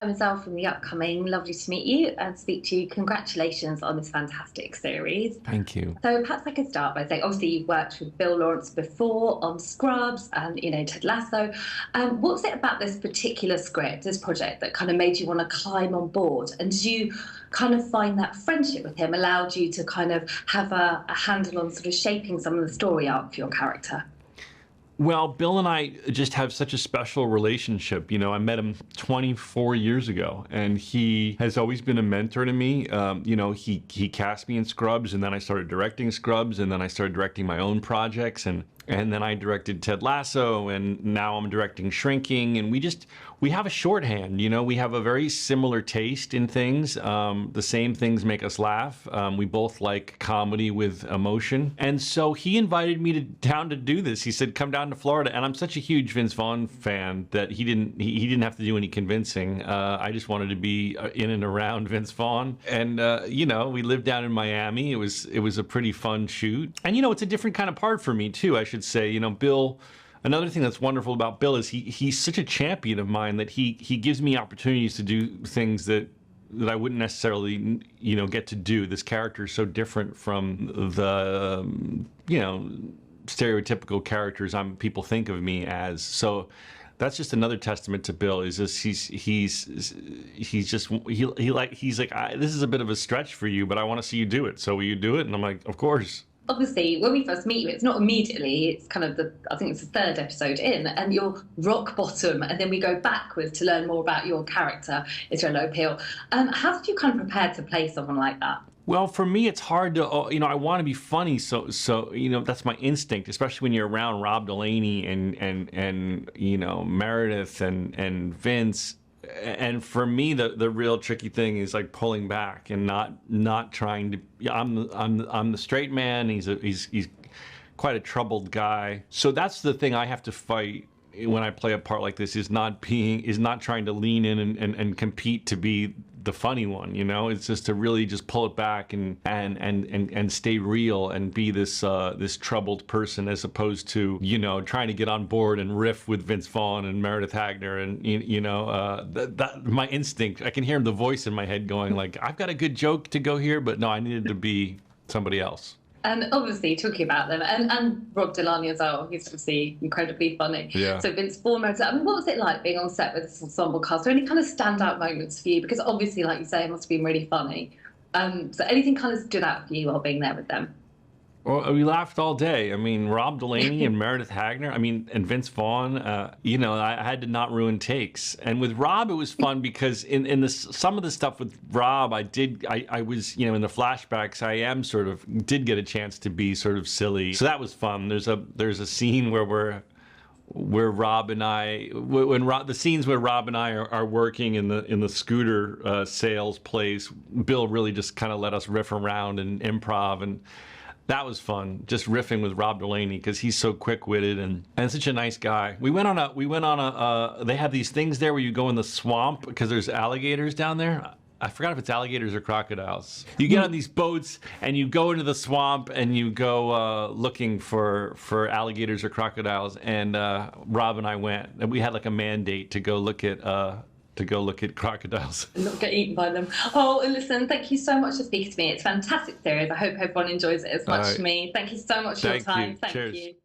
I'm Ezelle from the upcoming. Lovely to meet you and speak to you. Congratulations on this fantastic series. Thank you. So perhaps I could start by saying, obviously you've worked with Bill Lawrence before on Scrubs and Ted Lasso. What was it about this particular script, this project, that kind of made you want to climb on board? And did you kind of find that friendship with him allowed you to kind of have a handle on sort of shaping some of the story arc for your character? Well, Bill and I just have such a special relationship. I met him 24 years ago, and he has always been a mentor to me. He cast me in Scrubs, and then I started directing Scrubs, and then I started directing my own projects, and then I directed Ted Lasso, and now I'm directing Shrinking, and we have a shorthand. We have a very similar taste in things. The same things make us laugh. We both like comedy with emotion, and so he invited me down to do this. He said, "Come down to Florida," and I'm such a huge Vince Vaughn fan that he didn't have to do any convincing. I just wanted to be in and around Vince Vaughn, and we lived down in Miami. It was a pretty fun shoot, and it's a different kind of part for me too, I should say. Bill. Another thing that's wonderful about Bill is he's such a champion of mine that he gives me opportunities to do things that I wouldn't necessarily get to do. This character is so different from the stereotypical characters people think of me as. So that's just another testament to Bill. Is just he's like, this is a bit of a stretch for you, but I want to see you do it. So will you do it? And I'm like, of course. Obviously, when we first meet you, it's not immediately, it's kind of I think it's the third episode in, and you're rock bottom, and then we go backwards to learn more about your character, Israel O'Peel. How did you kind of prepare to play someone like that? Well, for me, it's hard to, I want to be funny, so that's my instinct, especially when you're around Rob Delaney and Meredith and Vince. And for me, the real tricky thing is like pulling back and not trying to. I'm the straight man. He's quite a troubled guy. So that's the thing I have to fight when I play a part like this, is not trying to lean in and compete to be the funny one. It's just to really just pull it back and stay real and be this troubled person, as opposed to trying to get on board and riff with Vince Vaughn and Meredith Hagner, and that my instinct. I can hear the voice in my head going like, I've got a good joke to go here, but no, I needed to be somebody else. And obviously, talking about them, and Rob Delaney as well, he's obviously incredibly funny. Yeah. So Vince Vaughn, what was it like being on set with this ensemble cast? Are there any kind of standout moments for you? Because obviously, like you say, it must have been really funny. So anything kind of stood out for you while being there with them? Well, we laughed all day. I mean, Rob Delaney and Meredith Hagner. and Vince Vaughn. I had to not ruin takes. And with Rob, it was fun because in some of the stuff with Rob, I was in the flashbacks. I did get a chance to be sort of silly. So that was fun. There's a scene where Rob and I, the scenes where Rob and I are working in the scooter sales place, Bill really just kind of let us riff around and improv, and that was fun, just riffing with Rob Delaney because he's so quick-witted and such a nice guy. We went on a they have these things there where you go in the swamp because there's alligators down there. I forgot if it's alligators or crocodiles. You get on these boats and you go into the swamp and you go looking for alligators or crocodiles. And Rob and I went, and we had like a mandate to go look at crocodiles. And not get eaten by them. Oh, and listen, thank you so much for speaking to me. It's a fantastic series. I hope everyone enjoys it as much as me. Thank you so much for your time. Thank you.